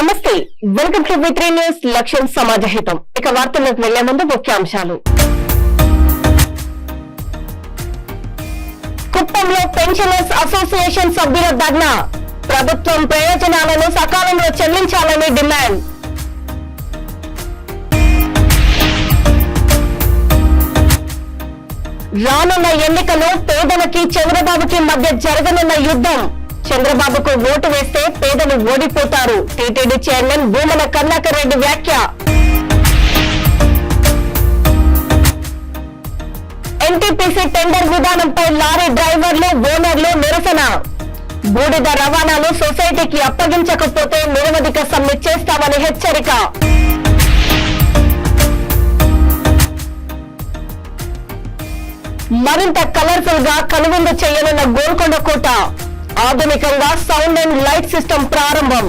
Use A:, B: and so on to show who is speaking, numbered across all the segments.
A: నమస్తే, welcome to V3 news. లక్ష్యం సమాజహితం. ఇక వార్తల్లోకి వెళ్లే ముందు ముఖ్యాంశాలు. కుప్పంలో పెన్షనర్స్ అసోసియేషన్ సభ్యుల ధర్నా. ప్రభుత్వం ప్రయోజనాలను సకాలంలో చెల్లించాలని డిమాండ్. రానున్న ఎన్నికలు పేదలకి చంద్రబాబుకి మధ్య జరగనున్న యుద్ధం. చంద్రబాబుకు ఓటు వేస్తే పేదలు ఓడిపోతారు. టీటీడీ చైర్మన్ భూమన కరుణాకర్ రెడ్డి వ్యాఖ్య. ఎన్టీపీసీ టెండర్ విధానంపై లారీ డ్రైవర్లు, ఓనర్లు నిరసన. బూడిద రవాణాను సొసైటీకి అప్పగించకపోతే నిరవధిక సమ్మె చేస్తామని హెచ్చరిక. మరింత కలర్ఫుల్ గా కనువిందు చేయనున్న గోల్కొండ కోట. ఆధునికంగా సౌండ్ అండ్ లైట్ సిస్టమ్ ప్రారంభం.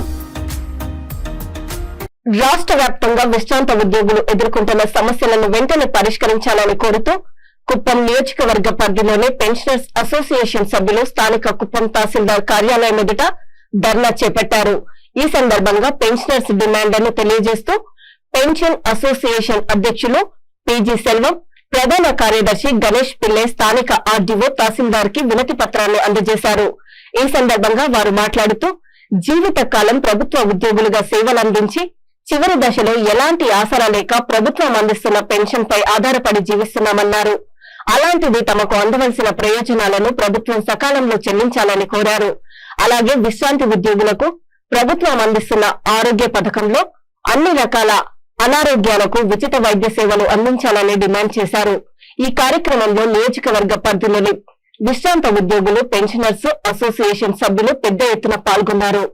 A: రాష్ట్ర వ్యాప్తంగా విశ్రాంత ఉద్యోగులు ఎదుర్కొంటున్న సమస్యలను వెంటనే పరిష్కరించాలని కోరుతూ కుప్పం నియోజకవర్గ పరిధిలోని పెన్షనర్స్ అసోసియేషన్ సభ్యులు స్థానిక కుప్పం తహసీల్దార్ కార్యాలయం ఎదుట ధర్నా చేపట్టారు. ఈ సందర్భంగా పెన్షనర్స్ డిమాండ్లను తెలియజేస్తూ పెన్షన్ అసోసియేషన్ అధ్యక్షులు పీజీ సెల్వం, ప్రధాన కార్యదర్శి గణేష్ పిల్లే స్థానిక ఆర్డీఓ తహసీల్దార్ కి వినతి పత్రాన్ని అందజేశారు. ఈ సందర్భంగా వారు మాట్లాడుతూ జీవితకాలం ప్రభుత్వ ఉద్యోగులుగా సేవలందించి చివరి దశలో ఎలాంటి ఆసరా లేక ప్రభుత్వం అందిస్తున్న పెన్షన్ పై ఆధారపడి జీవిస్తున్నామన్నారు. అలాంటిది తమకు అందవలసిన ప్రయోజనాలను ప్రభుత్వం సకాలంలో చెల్లించాలని కోరారు. అలాగే విశ్రాంతి ఉద్యోగులకు ప్రభుత్వం అందిస్తున్న ఆరోగ్య పథకంలో అన్ని రకాల అనారోగ్యాలకు ఉచిత వైద్య సేవలు అందించాలని డిమాండ్ చేశారు. ఈ కార్యక్రమంలో నియోజకవర్గ పరిధిలోని విశ్రాంత ఉద్యోగులు, పెన్షనర్స్ అసోసియేషన్ సభ్యులు పెద్ద ఎత్తున పాల్గొన్నారు.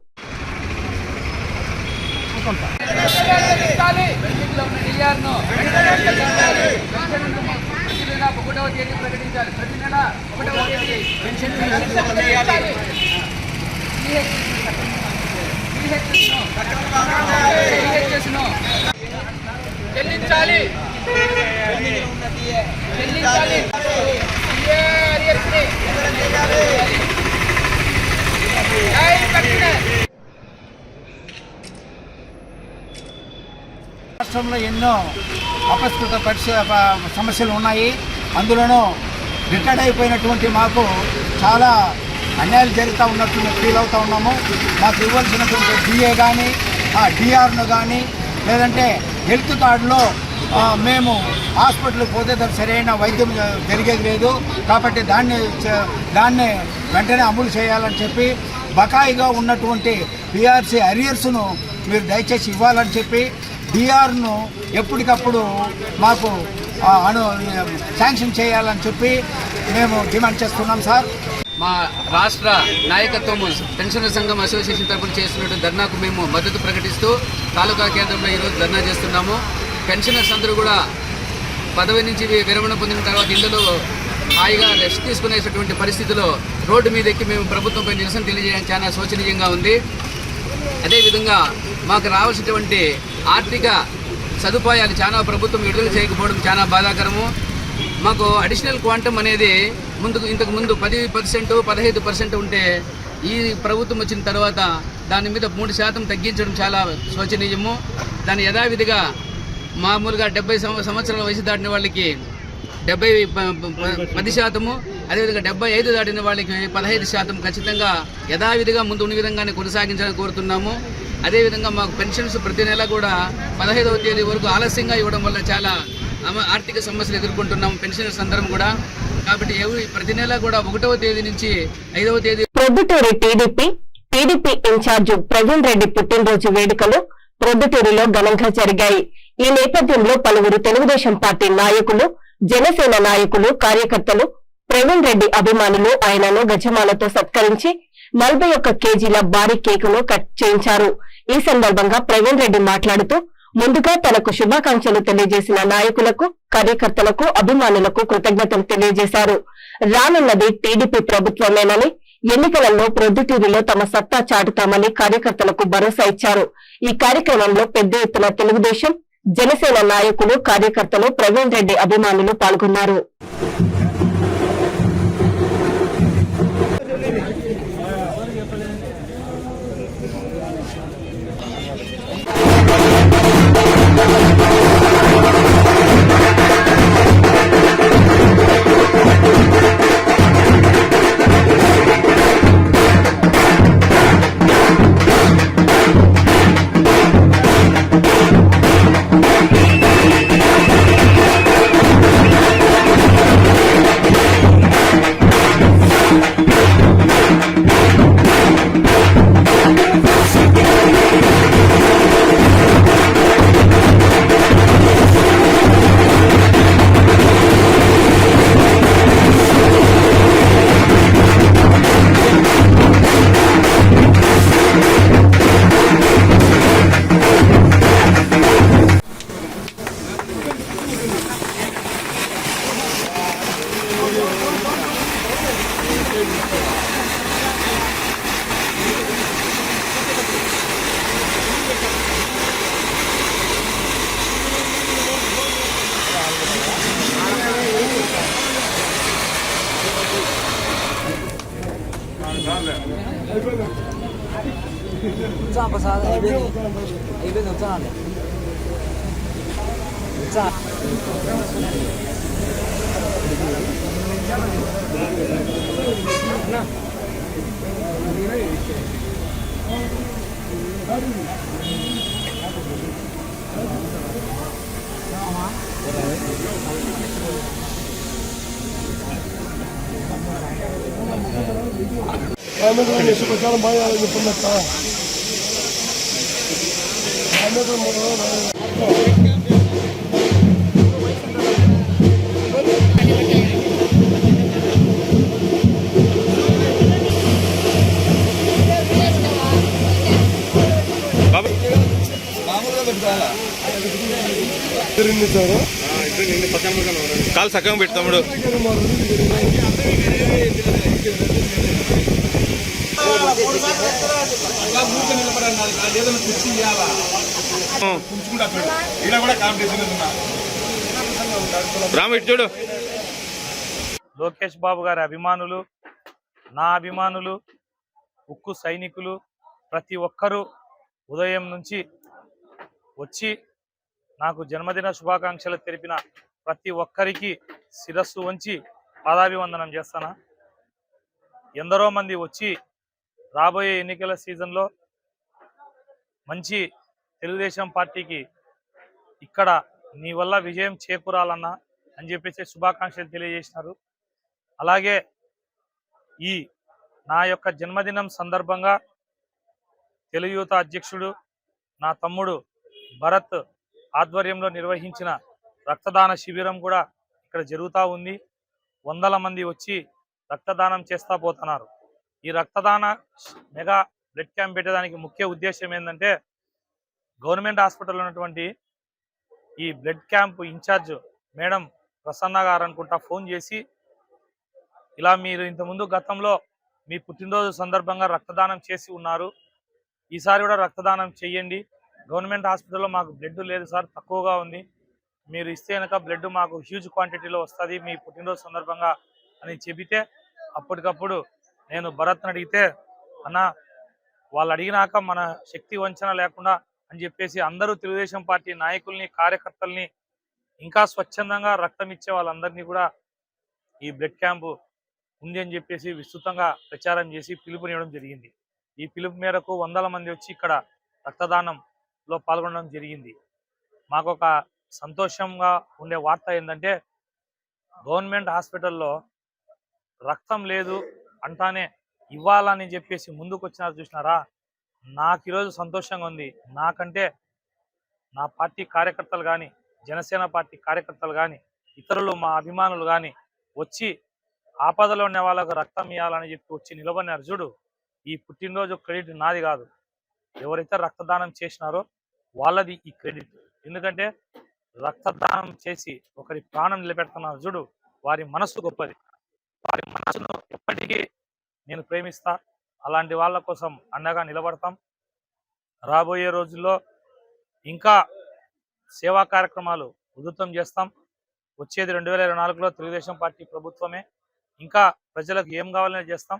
B: రాష్ట్రంలో ఎన్నో అపస్కృత సమస్యలు ఉన్నాయి. అందులోనూ రిటైర్డ్ అయిపోయినటువంటి మాకు చాలా అన్యాయాలు జరుగుతూ ఉన్నట్టు ఫీల్ అవుతూ ఉన్నాము. మాకు ఇవ్వాల్సినటువంటి డిఏ కానీ, డిఆర్ను కానీ, లేదంటే హెల్త్ కార్డులో మేము హాస్పిటల్కి పోతే దానికి సరైన వైద్యం జరిగేది లేదు. కాబట్టి దాన్ని వెంటనే అమలు చేయాలని చెప్పి, బకాయిగా ఉన్నటువంటి పిఆర్సీ అరియర్స్ను మీరు దయచేసి ఇవ్వాలని చెప్పి, డిఆర్ను ఎప్పటికప్పుడు మాకు శాంక్షన్ చేయాలని చెప్పి మేము డిమాండ్ చేస్తున్నాం సార్.
C: మా రాష్ట్ర నాయకత్వము పెన్షనర్ సంఘం అసోసియేషన్ తరఫున చేస్తున్నటువంటి ధర్నాకు మేము మద్దతు ప్రకటిస్తూ తాలూకా కేంద్రంలో ఈరోజు ధర్నా చేస్తున్నాము. పెన్షనర్స్ అందరూ కూడా పదవి నుంచి విరమణ పొందిన తర్వాత ఇళ్లలో హాయిగా రెస్ట్ తీసుకునేటటువంటి పరిస్థితిలో రోడ్డు మీద ఎక్కి మేము ప్రభుత్వంపై నిరసన తెలియజేయడం చాలా శోచనీయంగా ఉంది. అదేవిధంగా మాకు రావాల్సినటువంటి ఆర్థిక సదుపాయాలు చాలా ప్రభుత్వం విడుదల చేయకపోవడం చాలా బాధాకరము. మాకు అడిషనల్ క్వాంటమ్ అనేది ఇంతకు ముందు 10%, 15% ఉంటే ఈ ప్రభుత్వం వచ్చిన తర్వాత దాని మీద 3% తగ్గించడం చాలా శోచనీయము. దాని యథావిధిగా మామూలుగా 70 సంవత్సరాల వయసు దాటిన వాళ్ళకి 10%, అదేవిధంగా 75 దాటిన వాళ్ళకి 15% ఖచ్చితంగా యథావిధిగా ముందు ఉన్న విధంగానే కొనసాగించాలని కోరుతున్నాము. అదేవిధంగా మాకు పెన్షన్స్ ప్రతి నెల కూడా 15వ తేదీ వరకు ఆలస్యంగా ఇవ్వడం వల్ల చాలా ఆర్థిక సమస్యలు ఎదుర్కొంటున్నాము పెన్షనర్స్ అందరం కూడా. కాబట్టి ప్రతి నెల కూడా 1వ తేదీ నుంచి 5వ తేదీ
A: ప్రొద్దుటూరు టీడీపీ ఇన్ఛార్జ్ ప్రవీణ్ రెడ్డి పుట్టినరోజు వేడుకలు ప్రొద్దుటూరులో ఘనంగా జరిగాయి. ఈ నేపథ్యంలో పలువురు తెలుగుదేశం పార్టీ నాయకులు, జనసేన నాయకులు, కార్యకర్తలు, ప్రవీణ్ రెడ్డి అభిమానులు ఆయనను గజమాలతో సత్కరించి 41 కేజీల భారీ కేకును కట్ చేయించారు. ఈ సందర్భంగా ప్రవీణ్ రెడ్డి మాట్లాడుతూ ముందుగా తనకు శుభాకాంక్షలు తెలియజేసిన నాయకులకు, కార్యకర్తలకు, అభిమానులకు కృతజ్ఞతలు తెలియజేశారు. రానున్నది టీడీపీ ప్రభుత్వమేనని, ఎన్నికలలో ప్రొద్దుటూరులో తమ సత్తా చాటుతామని కార్యకర్తలకు భరోసా ఇచ్చారు. ఈ కార్యక్రమంలో పెద్ద ఎత్తున తెలుగుదేశం, జనసేన నాయకులు, కార్యకర్తలు, ప్రవీణ్ రెడ్డి అభిమానులు పాల్గొన్నారు.
D: ఒకసారి అయిపోయింది వచ్చానండి వచ్చా
E: కాలు సగం పెట్టు తమ్ముడు. రామ్ ఇటు చూడు.
F: లోకేష్ బాబు గారి అభిమానులు, నా అభిమానులు, ఉక్కు సైనికులు ప్రతి ఒక్కరూ ఉదయం నుంచి వచ్చి నాకు జన్మదిన శుభాకాంక్షలు తెలిపిన ప్రతి ఒక్కరికి శిరస్సు వంచి పాదాభివందనం చేస్తాను. ఎందరో మంది వచ్చి రాబోయే ఎన్నికల సీజన్లో మంచి తెలుగుదేశం పార్టీకి ఇక్కడ నీ వల్ల విజయం చేకూరాలన్నా అని చెప్పేసి శుభాకాంక్షలు తెలియజేసినారు. అలాగే ఈ నా యొక్క జన్మదినం సందర్భంగా తెలుగు యువత అధ్యక్షుడు నా తమ్ముడు భరత్ ఆధ్వర్యంలో నిర్వహించిన రక్తదాన శిబిరం కూడా ఇక్కడ జరుగుతూ ఉంది. వందల మంది వచ్చి రక్తదానం చేస్తా పోతున్నారు. ఈ రక్తదాన మెగా బ్లడ్ క్యాంప్ పెట్టడానికి ముఖ్య ఉద్దేశం ఏంటంటే గవర్నమెంట్ హాస్పిటల్లో ఉన్నటువంటి ఈ blood camp incharge madam Prasanna గారు అనుకుంటా ఫోన్ చేసి ఇలా మీరు ఇంతకుముందు గతంలో మీ పుట్టినరోజు సందర్భంగా రక్తదానం చేసి ఉన్నారు, ఈసారి కూడా రక్తదానం చేయండి, గవర్నమెంట్ హాస్పిటల్లో మాకు బ్లడ్ లేదు సార్, తక్కువగా ఉంది, మీరు ఇస్తే కనుక బ్లడ్ మాకు హ్యూజ్ క్వాంటిటీలో వస్తుంది మీ పుట్టినరోజు సందర్భంగా అని చెబితే అప్పటికప్పుడు నేను భరత్ని అడిగితే అన్న వాళ్ళు అడిగినాక మన శక్తి వంచన లేకుండా అని చెప్పేసి అందరూ తెలుగుదేశం పార్టీ నాయకుల్ని కార్యకర్తల్ని ఇంకా స్వచ్ఛందంగా రక్తం ఇచ్చే వాళ్ళందరినీ కూడా ఈ బ్లడ్ క్యాంపు ఉంది అని చెప్పేసి విస్తృతంగా ప్రచారం చేసి పిలుపునివ్వడం జరిగింది. ఈ పిలుపు మేరకు వందల మంది వచ్చి ఇక్కడ రక్తదానంలో పాల్గొనడం జరిగింది. మాకు ఒక సంతోషంగా ఉండే వార్త ఏంటంటే గవర్నమెంట్ హాస్పిటల్లో రక్తం లేదు అంటానే ఇవ్వాలని చెప్పేసి ముందుకు వచ్చినారు చూసినారా, నాకు ఈరోజు సంతోషంగా ఉంది. నాకంటే నా పార్టీ కార్యకర్తలు కానీ జనసేన పార్టీ కార్యకర్తలు కానీ ఇతరులు మా అభిమానులు కానీ వచ్చి ఆపదలో ఉన్న వాళ్ళకు రక్తం ఇవ్వాలని చెప్పి వచ్చి నిలబడినారు చూడు. ఈ పుట్టినరోజు క్రెడిట్ నాది కాదు, ఎవరైతే రక్తదానం చేసినారో వాళ్ళది ఈ క్రెడిట్. ఎందుకంటే రక్తదానం చేసి ఒకరి ప్రాణం నిలబెడుతున్నారు చూడు, వారి మనస్సు గొప్పది, వారి మనసును ఎప్పటికీ నేను ప్రేమిస్తా. అలాంటి వాళ్ళ కోసం అండగా నిలబడతాం. రాబోయే రోజుల్లో ఇంకా సేవా కార్యక్రమాలు ఉధృతం చేస్తాం. వచ్చేది 2024లో తెలుగుదేశం పార్టీ ప్రభుత్వమే. ఇంకా ప్రజలకు ఏం కావాలని చేస్తాం.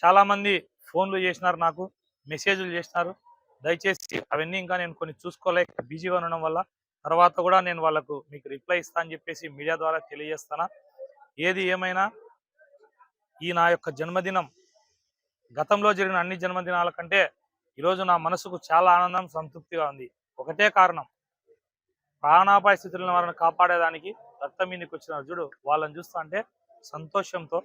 F: చాలామంది ఫోన్లు చేసినారు, నాకు మెసేజ్లు చేసినారు. దయచేసి అవన్నీ ఇంకా నేను కొన్ని చూసుకోలేక బిజీగా ఉండడం వల్ల తర్వాత కూడా నేను వాళ్ళకు మీకు రిప్లై ఇస్తా అని చెప్పేసి మీడియా ద్వారా తెలియజేస్తాను. ఏది ఏమైనా ఈ నా యొక్క జన్మదినం గతంలో జరిగిన అన్ని జన్మదినాల కంటే ఈరోజు నా మనసుకు చాలా ఆనందం, సంతృప్తిగా ఉంది. ఒకటే కారణం, ప్రాణాపాయ స్థితులను వారిని కాపాడేదానికి రక్తం మీదకి వచ్చినారు చూడు, వాళ్ళని చూస్తా అంటే సంతోషంతో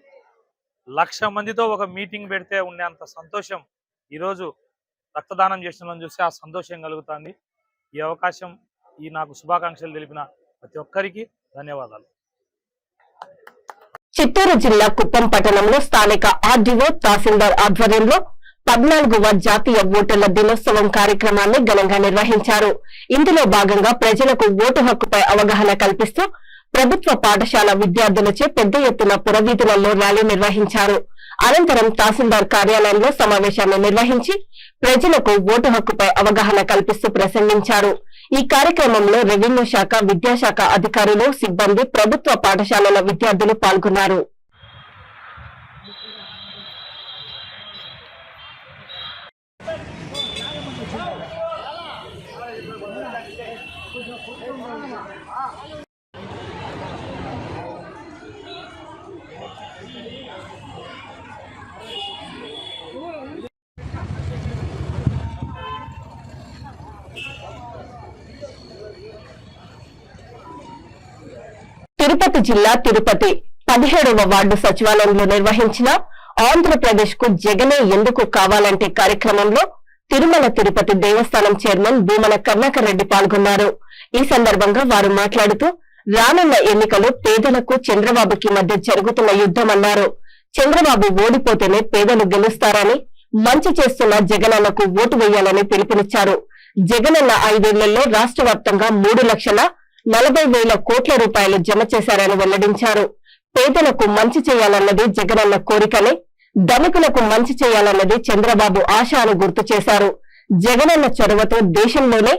F: 1,00,000 మందితో ఒక మీటింగ్ పెడితే ఉండేంత సంతోషం ఈరోజు రక్తదానం చేసిన వాళ్ళని చూస్తే ఆ సంతోషం కలుగుతుంది. ఈ అవకాశం, ఈ నాకు శుభాకాంక్షలు తెలిపిన ప్రతి ఒక్కరికి ధన్యవాదాలు.
A: చిత్తూరు జిల్లా కుప్పం పట్టణంలో స్థానిక ఆర్డీఓ తహసీల్దార్ ఆధ్వర్యంలో 14వ జాతీయ ఓటర్ల దినోత్సవం కార్యక్రమాన్ని ఘనంగా నిర్వహించారు. ఇందులో భాగంగా ప్రజలకు ఓటు హక్కుపై అవగాహన కల్పిస్తూ ప్రభుత్వ పాఠశాల విద్యార్థులచే పెద్ద ఎత్తున పురవీధులలో ర్యాలీ నిర్వహించారు. అనంతరం తహసీల్దార్ కార్యాలయంలో సమావేశాన్ని నిర్వహించి ప్రజలకు ఓటు హక్కుపై అవగాహన కల్పిస్తూ ప్రసంగించారు. ఈ కార్యక్రమంలో రెవెన్యూ శాఖ, విద్యాశాఖ అధికారులు, సిబ్బంది, ప్రభుత్వ పాఠశాలల విద్యార్థులు పాల్గొన్నారు. తిరుపతి జిల్లా తిరుపతి 17వ వార్డు సచివాలయంలో నిర్వహించిన ఆంధ్రప్రదేశ్ కు జగనే ఎందుకు కావాలంటే కార్యక్రమంలో తిరుమల తిరుపతి దేవస్థానం చైర్మన్ భూమన కరుణాకర్ రెడ్డి పాల్గొన్నారు. ఈ సందర్భంగా వారు మాట్లాడుతూ రానున్న ఎన్నికలు పేదలకు చంద్రబాబుకి మధ్య జరుగుతున్న యుద్దమన్నారు. చంద్రబాబు ఓడిపోతేనే పేదలు గెలుస్తారని, మంచి చేస్తున్న జగనన్నకు ఓటు వేయాలని పిలుపునిచ్చారు. జగనన్న 5 ఏళ్లలో రాష్ట్ర వ్యాప్తంగా 3,40,000 కోట్ల రూపాయలు జమ చేశారని వెల్లడించారు. పేదలకు మంచి చేయాలన్నది జగనన్న కోరికనే, ధనికులకు మంచి చేయాలన్నది చంద్రబాబు ఆశ అని గుర్తు చేశారు. జగనన్న చొరవతో దేశంలోనే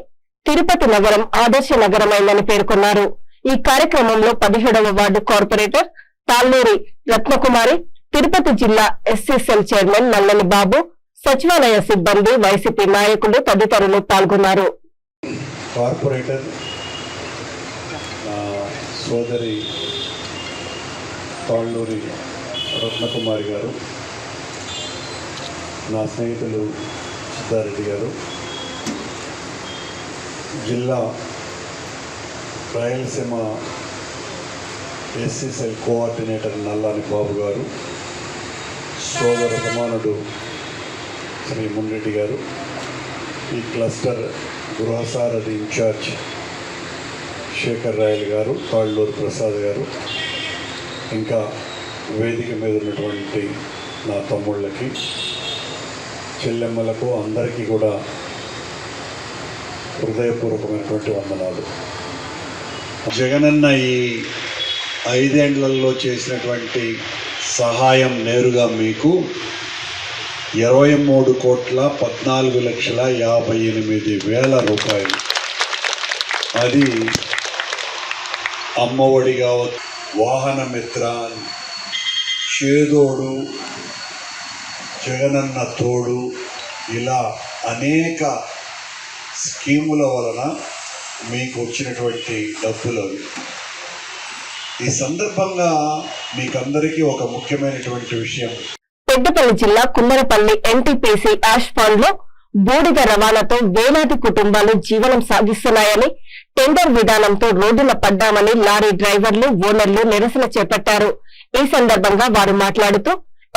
A: తిరుపతి నగరం ఆదర్శ నగరమైందని పేర్కొన్నారు. ఈ కార్యక్రమంలో 17వ వార్డు కార్పొరేటర్ తాళ్లూరి రత్నకుమారి, తిరుపతి జిల్లా ఎస్సీ సెల్ చైర్మన్ నల్లని బాబు, సచివాలయ సిబ్బంది, వైసీపీ నాయకులు తదితరులు పాల్గొన్నారు.
G: కార్పొరేటర్ సోదరి తాళ్లూరి రత్నకుమారి గారు, నా స్నేహితులు సిద్ధారెడ్డి గారు, జిల్లా రాయలసీమ ఎస్సీ సెల్ కోఆర్డినేటర్ నల్లాని బాబు గారు, సోదర సమానుడు శ్రీ మున్రెడ్డి గారు, ఈ క్లస్టర్ గృహసారథి ఇన్ఛార్జ్ శేఖర్ రాయల్ గారు, తాళ్లూరు ప్రసాద్ గారు, ఇంకా వేదిక మీద ఉన్నటువంటి నా తమ్ముళ్ళకి, చెల్లెమ్మలకు అందరికీ కూడా హృదయపూర్వకమైనటువంటి వందనాలు. జగనన్న ఈ 5 ఏళ్లలో చేసినటువంటి సహాయం నేరుగా మీకు 23,14,58,000 రూపాయలు. అది అమ్మఒడి కావచ్చు, వాహన మిత్ర, చేదోడు, జగనన్న తోడు, ఇలా అనేక స్కీముల వలన మీకు వచ్చినటువంటి డబ్బులు అవి. ఈ సందర్భంగా మీకందరికీ ఒక ముఖ్యమైనటువంటి విషయం,
A: పెద్దపల్లి జిల్లా కుమ్మరపల్లి ఎన్టీపీసీ యాష్ ఫండ్ లో బూడిద రవాణాతో వేలాది కుటుంబాలు జీవనం సాగిస్తున్నాయని, టెండర్ విధానంతో రోడ్డున పడ్డామని లారీ డ్రైవర్లు, ఓనర్లు నిరసన చేపట్టారు. ఈ సందర్భంగా వారు మాట్లాడుతూ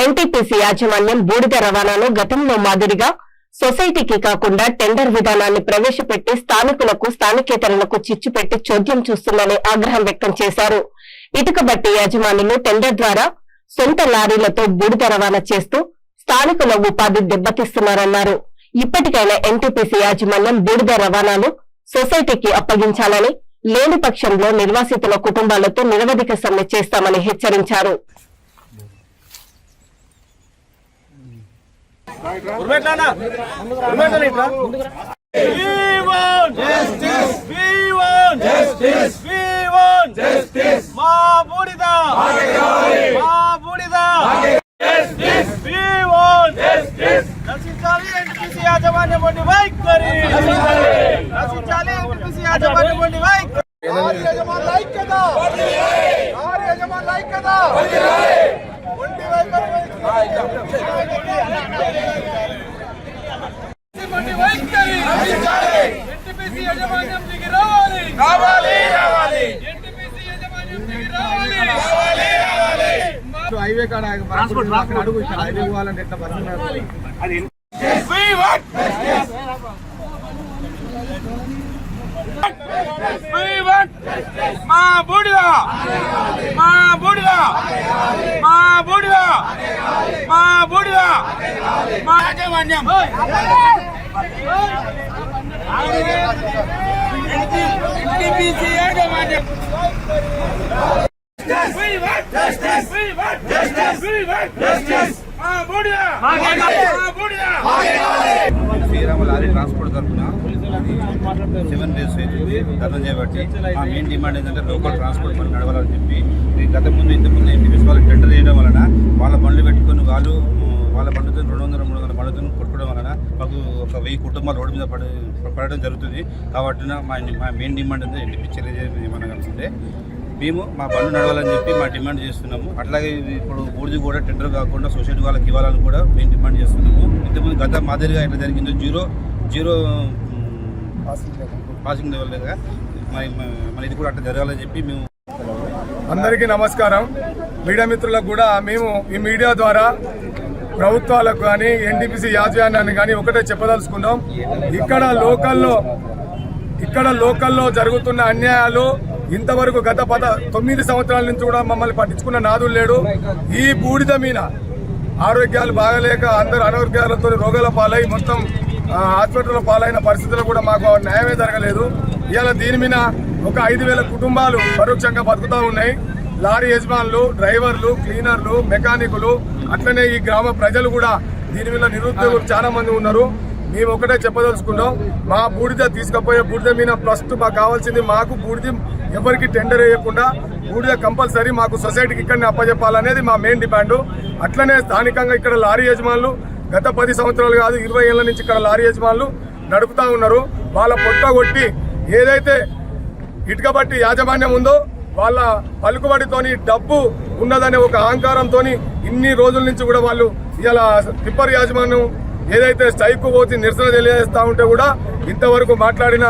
A: ఎన్టీపీసీ యాజమాన్యం బూడిద రవాణాను గతంలో మాదిరిగా సొసైటీకి కాకుండా టెండర్ విధానాన్ని ప్రవేశపెట్టి స్థానికులకు, స్థానికేతరులకు చిచ్చు పెట్టి చోద్యం చూస్తుందని ఆగ్రహం వ్యక్తం చేశారు. ఇటుక బట్టి యాజమానులు టెండర్ ద్వారా సొంత లారీలతో బూడిద రవాణా చేస్తూ స్థానికుల ఉపాధి దెబ్బతీస్తున్నారన్నారు. ఇప్పటికైనా ఎన్టీపీసీ యాజమాన్యం బూడిద రవాణాను సొసైటీకి అప్పగించాలని, లేని పక్షంలో నిర్వాసితుల కుటుంబాలతో నిరవధిక సమ్మె చేస్తామని హెచ్చరించారు.
B: హైవే కాడ అడుగు హైవే పోవాలంటే ఎట్లా
H: మా బూడిద మా బూడిద మా బూడిద మా బూడిద మా యాజమాన్యం ఎన్టీపీసీ యాజమాన్యం
I: శ్రీరామ లారీ ట్రాన్స్పోర్ట్ తరఫున 7 days ధర్నా చేయబట్టి మా మెయిన్ డిమాండ్ ఏంటంటే లోకల్ ట్రాన్స్పోర్ట్ బండి నడవాలని చెప్పి, ఇంతకుముందు ఎంపీపీసీ వాళ్ళకి టెండర్ చేయడం వలన వాళ్ళ బండ్లు పెట్టుకుని వాళ్ళ బండితో 200-300 బండ్లతో కొట్టుకోవడం వలన మాకు ఒక 1000 కుటుంబాలు రోడ్డు మీద పడడం జరుగుతుంది. కాబట్టి మా మెయిన్ డిమాండ్ అంటే ఎన్టీపీ చర్య ఏమన్నా కలిసిందే మేము మా బండ్లు నడవాలని చెప్పి మా డిమాండ్ చేస్తున్నాము. అట్లాగే ఇప్పుడు బూడిది కూడా టెండర్ కాకుండా సొసైటీ వాళ్ళకి ఇవ్వాలని కూడా మేము డిమాండ్ చేస్తున్నాము. ఇంతకుముందు గత మాదిరిగా ఎట్లా జరిగిందో జీరో పాసింగ్ లెవెల్ లేదా మన ఇది కూడా అట్లా జరగాలని చెప్పి మేము
J: అందరికీ నమస్కారం. మీడియా మిత్రులకు కూడా మేము ఈ మీడియా ద్వారా ప్రభుత్వాలకు కానీ ఎన్టీపీసీ యాజమాన్యాన్ని కానీ ఒకటే చెప్పదలుచుకున్నాం. ఇక్కడ లోకల్లో జరుగుతున్న అన్యాయాలు ఇంతవరకు గత 9 సంవత్సరాల నుంచి కూడా మమ్మల్ని పట్టించుకున్న నాదులు లేడు. ఈ బూడిద మీద ఆరోగ్యాలు బాగలేక అందరు అనారోగ్యాలతో రోగాల పాలై మొత్తం హాస్పిటల్ పాలైన పరిస్థితుల్లో కూడా మాకు న్యాయమే జరగలేదు. ఇవాళ దీని మీద ఒక 5,000 కుటుంబాలు పరోక్షంగా బతుకుతూ ఉన్నాయి. లారీ యజమానులు, డ్రైవర్లు, క్లీనర్లు, మెకానికులు, అట్లనే ఈ గ్రామ ప్రజలు కూడా దీని మీద నిరుద్యోగులు చాలా మంది ఉన్నారు. మేము ఒకటే చెప్పదలుచుకున్నాం, మా బూడిద తీసుకుపోయే బూడిద మీద ఫస్ట్ మాకు కావాల్సింది, మాకు బూడిద ఎవరికి టెండర్ వేయకుండా బూడిద కంపల్సరీ మాకు సొసైటీకి ఇక్కడనే అప్పచెప్పాలనేది మా మెయిన్ డిమాండ్. అట్లనే స్థానికంగా ఇక్కడ లారీ యజమానులు గత 10 సంవత్సరాలు కాదు 20 ఏళ్ల నుంచి ఇక్కడ లారీ యజమానులు నడుపుతా ఉన్నారు. వాళ్ళ పొట్ట కొట్టి ఏదైతే ఇటుక బట్టి యాజమాన్యం ఉందో వాళ్ళ పలుకుబడితోని డబ్బు ఉన్నదనే ఒక అహంకారంతో ఇన్ని రోజుల నుంచి కూడా వాళ్ళు ఇలా టిప్పర్ యాజమాన్యం ఏదైతే స్ట్రైక్ పోసి నిరసన తెలియజేస్తా ఉంటే కూడా ఇంతవరకు మాట్లాడిన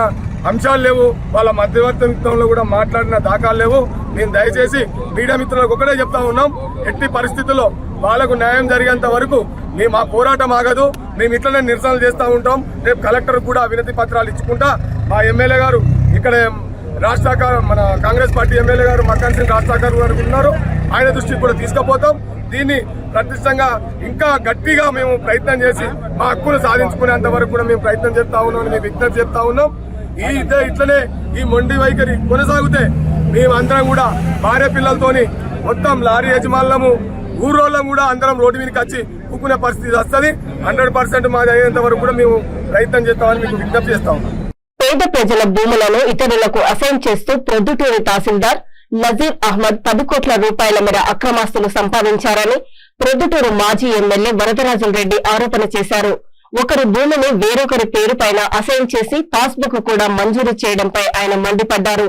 J: అంశాలు లేవు. వాళ్ళ మధ్యవర్తిత్వంలో కూడా మాట్లాడిన దాఖలు లేవు. మేము దయచేసి మీడియా మిత్రులకు ఒకటే చెప్తా ఉన్నాం, ఎట్టి పరిస్థితుల్లో వాళ్ళకు న్యాయం జరిగేంత వరకు మేము ఆ పోరాటం ఆగదు. మేము ఇట్లనే నిరసనలు చేస్తూ ఉంటాం. రేపు కలెక్టర్ కూడా వినతి పత్రాలు ఇచ్చుకుంటా మా ఎమ్మెల్యే గారు ఇక్కడ మన కాంగ్రెస్ పార్టీ ఎమ్మెల్యే గారు మక్కన్ సింగ్ రాష్ట్రాకారు గారు ఉన్నారు, ఆయన దృష్టికి కూడా తీసుకుపోతాం. దీన్ని ప్రతిష్టంగా ఇంకా గట్టిగా మేము ప్రయత్నం చేసి మా హక్కును సాధించుకునేంత వరకు కూడా మేము ప్రయత్నం చేస్తా ఉన్నాం, మేము విజ్ఞప్తి చేస్తా ఉన్నాం. ఇట్లనే ఈ మొండి వైఖరి కొనసాగితే మేమందరం కూడా భార్య పిల్లలతోని మొత్తం లారీ యజమానులము ఊరోళ్ళం కూడా అందరం రోడ్డు మీదకి వచ్చి కూకునే పరిస్థితి వస్తుంది. 100% మాది అయ్యేంత వరకు కూడా మేము ప్రయత్నం చేస్తామని మీకు విజ్ఞప్తి చేస్తాం.
A: పేద ప్రజల భూములను ఇతరులకు అసైన్ చేస్తూ ప్రొద్దుటూరు తహసీల్దార్ నజీర్ అహ్మద్ 10 కోట్ల రూపాయల మేర అక్రమాస్తులు సంపాదించారని ప్రొద్దుటూరు మాజీ ఎమ్మెల్యే వరదరాజులరెడ్డి ఆరోపణ చేశారు. ఒకరి భూమిని వేరొకరి పేరుపైన అసైన్ చేసి పాస్బుక్ కూడా మంజూరు చేయడంపై ఆయన మండిపడ్డారు.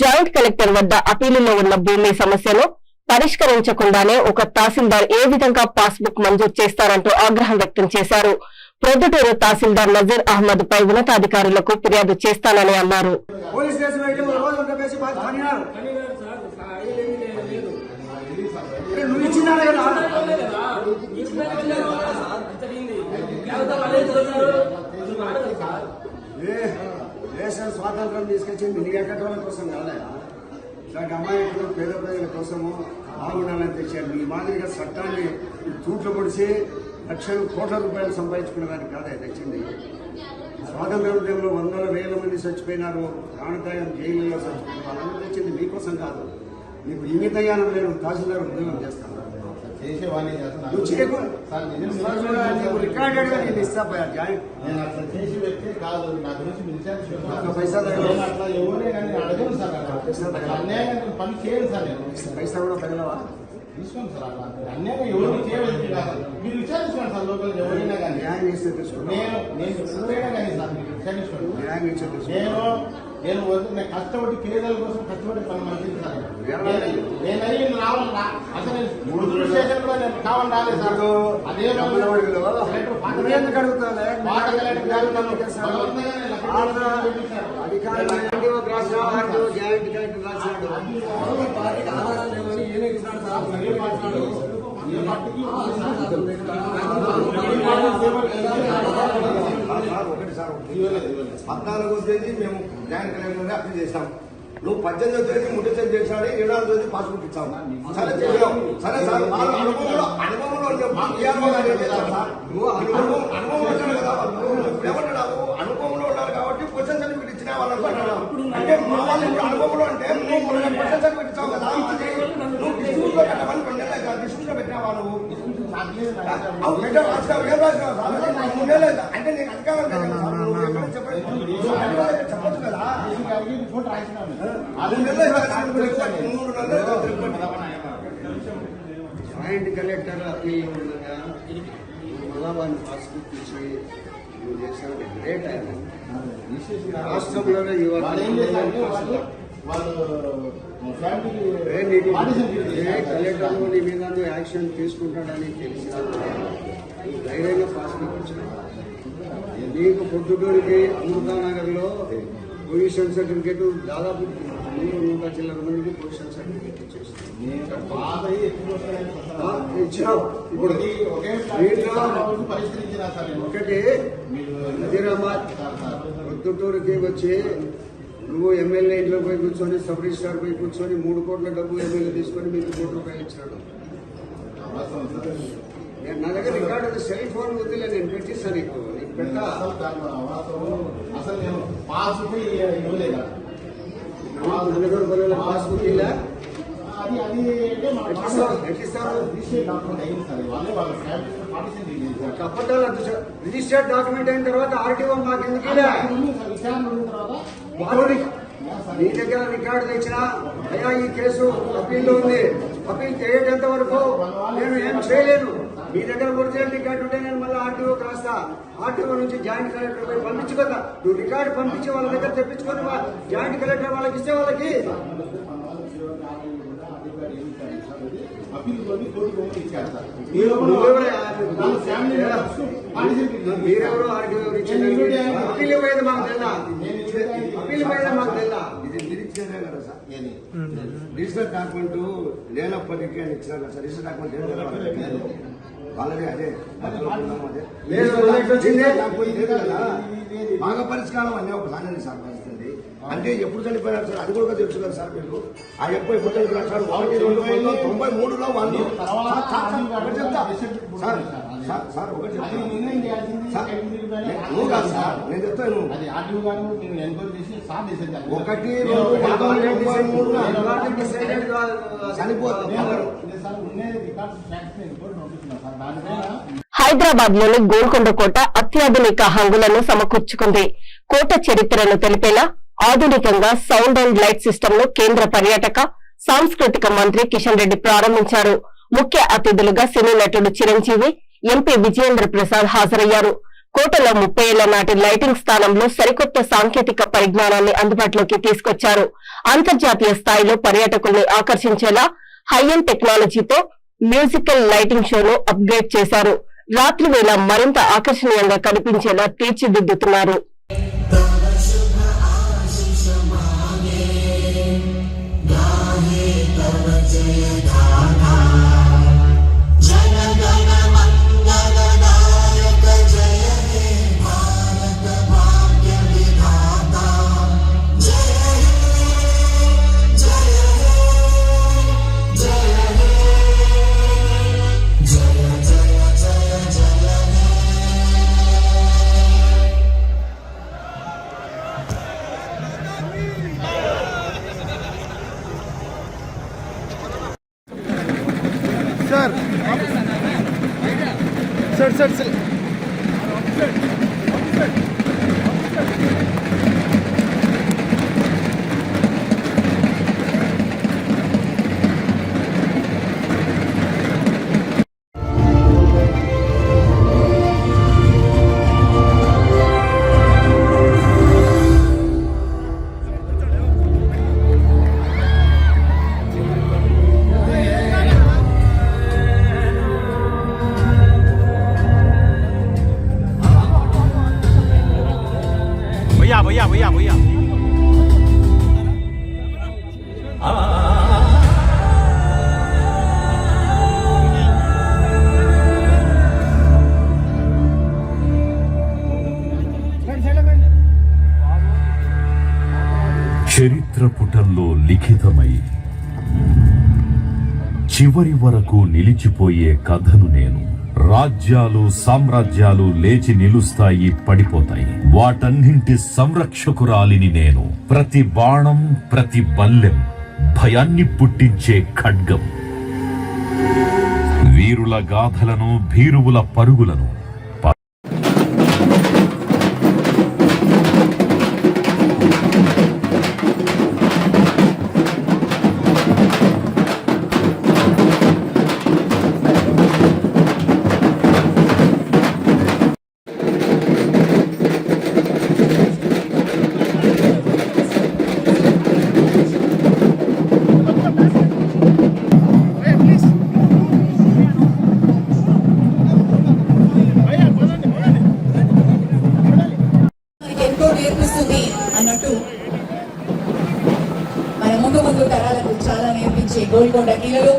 A: జాయింట్ కలెక్టర్ వద్ద అపీలులో ఉన్న భూమి సమస్యను పరిష్కరించకుండానే ఒక తహసీల్దార్ ఏ విధంగా పాస్బుక్ మంజూరు చేస్తారంటూ ఆగ్రహం వ్యక్తం చేశారు. ప్రొద్దుటూరు తహసీల్దార్ నజీర్ అహ్మద్ పై ఉన్నతాధికారులకు ఫిర్యాదు చేస్తానని అన్నారు.
B: దేశం స్వాతంత్రం తీసుకొచ్చింది నీ ఎక్కడోళ్ళ కోసం కాదా, ఇలాంటి అమ్మాయిలు పేద ప్రజల కోసము బాగుండాలని తెచ్చారు. ఈ మాదిరిగా చట్టాన్ని తూట్లు పొడిచి లక్షలు కోట్ల రూపాయలు సంపాదించుకునేదానికి కాదా తెచ్చింది. స్వాతంత్ర ఉద్యమంలో 100,000 మంది చచ్చిపోయినారు, ప్రాణత్యాగం జైలులో చచ్చిపోయినారు. వాళ్ళందరూ తెచ్చింది మీకోసం కాదు. నీకు ఇంగితజ్ఞానం నేను తహసీల్దార్ ఉద్యోగం చేస్తాను, నువ్వు రికార్డెడ్ గా నేను ఇస్తా జాయింట్ పైసా కూడా పగలవా తీసుకోండి సార్. అన్యాయం ఎవరు చేయలేదు, మీరు విచారించుకోండి సార్. లోకల్ ఎవరైనా కానీ న్యాయం చేస్తే తెలుసుకోండి. న్యాయం ఇచ్చే నేను కష్టపడి పేదల కోసం కష్టపడి పని మంచిది సార్. నేను రావాలన్నా అసలు నేను స్టేషన్ కూడా నేను కావాలి రాలేదు సార్. అదే జాయింట్ కలెక్టర్ రాశాడు. ఒకటి సార్, 14వ తేదీ మేము జాయింట్ కలెక్టర్ అప్లై చేశాం. నువ్వు 18వ తేదీ ముట్టచని చేశాడు, 7వ తేదీ పాస్బుక్ ఇచ్చావు. సరే చేయాం, సరే సార్. అనుభవంలో ఏమంటున్నావు, అనుభవంలో ఉన్నారు కాబట్టి క్వశ్చన్ సర్టిఫికేట్ ఇచ్చిన వాళ్ళు అంటే అనుభవంలో అంటే క్వశ్చన్ సర్టిఫికేట్ ఇచ్చావు కదా. నువ్వు డిస్ట్రిబ్యూట్ లో పెట్టమని 2 నెలలు కదా డిస్ట్రిబ్యూట్ లో పెట్టినావా నువ్వు? అంటే నేను అధికారం చెప్పచ్చు కదా. జాయింట్ కలెక్టర్ అప్పీల్ ఉండగా మళ్ళీ పాస్బుక్ ఇచ్చి నువ్వు చేసిన గ్రేట్ ఆయన. రాష్ట్రంలోనే కలెక్టర్ నీ మీద యాక్షన్ తీసుకుంటాడని తెలిసిన ధైర్యంగా పాస్బుక్ ఇచ్చిన నీకు పొద్దుటూరికి అమృతానగర్లో పొజిషన్ సర్టిఫికేట్ దాదాపు 100 చిల్లర మందికి పొజిషన్ సర్టిఫికేట్ ఇచ్చినావు. ఇప్పుడు ఒకటి హజీరాబాద్ పొద్దుటూరికి వచ్చి నువ్వు ఎమ్మెల్యే ఇంట్లో పోయి కూర్చొని సబ్ రిజిస్ట్రార్ పోయి కూర్చొని 3 కోట్ల డబ్బు ఎమ్మెల్యే తీసుకొని మీకు ₹1 ఇచ్చినాడు. నా దగ్గర రికార్డు సెల్ ఫోన్ వద్దులే, నేను పెట్టిస్తాను నీకు పెట్టా.
I: అసలు నేను పాస్బుక్ ఇవ్వలేదా?
B: పాస్బుక్ ఇలా కప్పటాలు రిజిస్టర్డ్ డాక్యుమెంట్ అయిన తర్వాత ఆర్టీఓ మాకు ఎందుకు నీ దగ్గర రికార్డు తెచ్చినా అయ్యా ఈ కేసు అప్పీల్లో ఉంది, అప్పీల్ చేయటంత వరకు నేను ఏం చేయలేను. మీ దగ్గర ఒరిజినల్ రికార్డు ఉంటే నేను మళ్ళీ ఆర్టీఓకి రాస్తా. ఆర్టీఓ నుంచి జాయింట్ కలెక్టర్ పోయి పంపించుకోదా, నువ్వు రికార్డు పంపించి వాళ్ళ దగ్గర తెప్పించుకొని జాయింట్ కలెక్టర్ వాళ్ళకి ఇస్తే వాళ్ళకి మీరెవరు ఆర్టీఓ అప్పీల్ పోయేది మాకు తెల్లా, అప్పీల్ పోయేది మాకు తెల్లా. ఇది నిరీక్షణ కదా సార్, రిజిస్టర్ డాక్యుమెంట్ లేనప్పటికీ అని ఇచ్చినారు కదా సార్. రిజిస్టర్ డాక్యుమెంట్ వాళ్ళదే అదే బాగా పరిష్కారం అనే ఒక సాధన సార్ పరిస్థితి. అంటే ఎప్పుడు చనిపోయినారు సార్ అది కూడా తెలుసు కదా సార్ మీకు. ఆ ఎప్పుడు చనిపోయినారు సార్ 1993లో వాళ్ళు సార్ ఒకటి నేను చెప్తాను
H: 1
A: హైదరాబాద్ లోని గోల్కొండ కోట అత్యాధునిక హంగులను సమకూర్చుకుంది. కోట చరిత్రను తెలిపేలా ఆధునికంగా సౌండ్ అండ్ లైట్ సిస్టమ్ ను కేంద్ర పర్యాటక సాంస్కృతిక మంత్రి కిషన్ రెడ్డి ప్రారంభించారు. ముఖ్య అతిథులుగా సినీ నటుడు చిరంజీవి, ఎంపీ విజయేంద్ర ప్రసాద్ హాజరయ్యారు. కోటలో 30 ఏళ్ల నాటి లైటింగ్ స్థానంలో సరికొత్త సాంకేతిక పరిజ్ఞానాన్ని అందుబాటులోకి తీసుకొచ్చారు. అంతర్జాతీయ స్థాయిలో పర్యాటకుల్ని ఆకర్షించేలా హై-ఎండ్ టెక్నాలజీతో మ్యూజికల్ లైటింగ్ షోను అప్గ్రేడ్ చేశారు. రాత్రి వేళ మరింత ఆకర్షణీయంగా కనిపించేలా తీర్చిదిద్దుతున్నారు.
E: भैया
K: చరిత్ర పుటల్లో లిఖితమై చివరి వరకు నిలిచిపోయే కథను నేను. రాజ్యాలు సామ్రాజ్యాలు లేచి నిలుస్తాయి, పడిపోతాయి. వాటన్నింటి సంరక్షకురాలిని నేను. ప్రతి బాణం ప్రతి బల్లెం భయాన్ని పుట్టించే ఖడ్గం. వీరుల గాథలను భీరువుల పరుగులను
L: గోల్కొండ కిలలో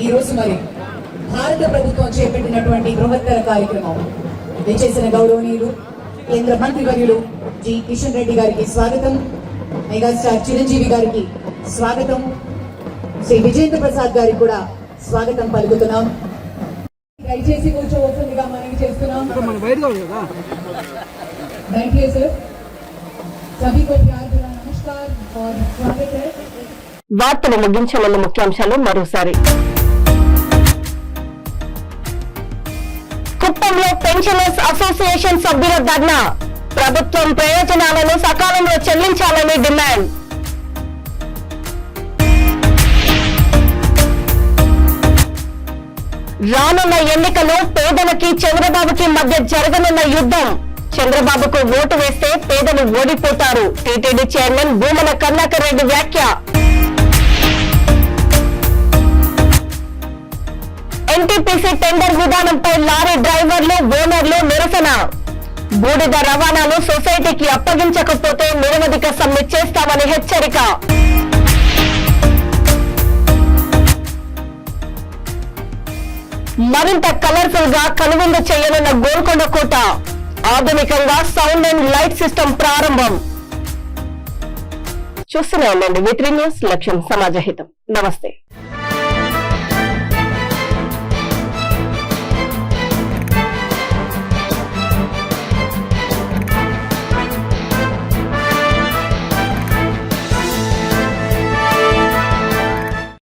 L: ఈ రోజు మరి భారత ప్రభుత్వం చేపట్టినటువంటి బృహత్తర కార్యక్రమం విచ్చేసిన గౌరవనీయులు కేంద్ర మంత్రివర్యులు జి కిషన్ రెడ్డి గారికి స్వాగతం, మెగాస్టార్ చిరంజీవి గారికి స్వాగతం, శ్రీ విజేంద్ర ప్రసాద్ గారికి కూడా స్వాగతం పలుకుతున్నాం. దయచేసి కూర్చోవలసిందిగా మనవి చేస్తున్నాం. Thank you sir. सभी को प्यार भरा नमस्कार और स्वागत है.
A: వార్తలు ముగించే ముందు ముఖ్యాంశాలు మరోసారి. కుప్పంలో పెన్షనర్స్ అసోసియేషన్ సభ్యుల ధర్నా, ప్రభుత్వం ప్రయోజనాలను సకాలంలో చెల్లించాలని డిమాండ్. రానున్న ఎన్నికలు పేదలకి చంద్రబాబుకి మధ్య జరగనున్న యుద్ధం, చంద్రబాబుకు ఓటు వేస్తే పేదలు ఓడిపోతారు, టీటీడీ చైర్మన్ భూమన కరుణాకర్ రెడ్డి వ్యాఖ్య. ఎన్టీపీసీ టెండర్ విధానంపై లారీ డ్రైవర్లు ఓనర్లు నిరసన, బూడిద రవాణాను సొసైటీకి అప్పగించకపోతే నిరవధిక సమ్మె చేస్తామని హెచ్చరిక. మరింత కలర్ఫుల్ గా కనువిందు చేయనున్న గోల్కొండ కోట, ఆధునికంగా సౌండ్ అండ్ లైట్ సిస్టమ్ ప్రారంభం. చూస్తూనే ఉండండి V3 న్యూస్, లక్ష్యం సమాజహితం. నమస్తే.